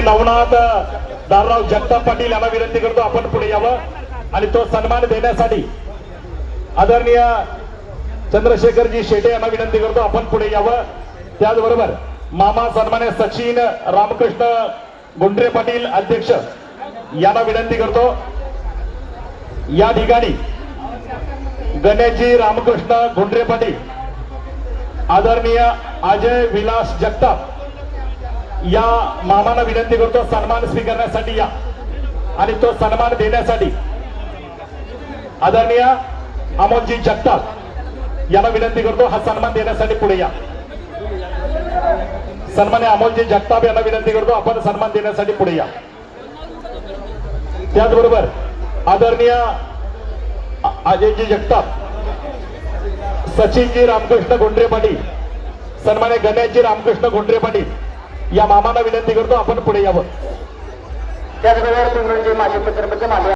नवनाथ दारराव जगताप पाटील यांना विनंती करतो आपण पुढे यावं आणि तो सन्मान देण्यासाठी आदरणीय चंद्रशेखरजी शेटे यांना विनंती करतो आपण पुढे यावं। त्याचबरोबर मामा सन्मान्य सचिन रामकृष्ण गुंडरे पाटील अध्यक्ष यांना विनंती करतो या ठिकाणी गणेशजी रामकृष्ण गुंडरे पाटील आदरणीय अजय विलास जगताप या मामाला विनंती करतो सन्मान स्वीकारण्यासाठी या आणि तो सन्मान देण्यासाठी आदरणीय अमोलजी जगताप यांना विनंती करतो हा सन्मान देण्यासाठी पुढे या। सन्मान्य अमोलजी जगताप यांना विनंती करतो आपण सन्मान देण्यासाठी पुढे या। त्याचबरोबर आदरणीय अजयजी जगताप सचिनजी रामकृष्ण गुंडरे पाटील सन्मान्य गणेशजी रामकृष्ण गुंडरे पाटील या मामाला विनंती करतो आपण पुढे यावं। त्याचबरोबर माझे पत्रपत्र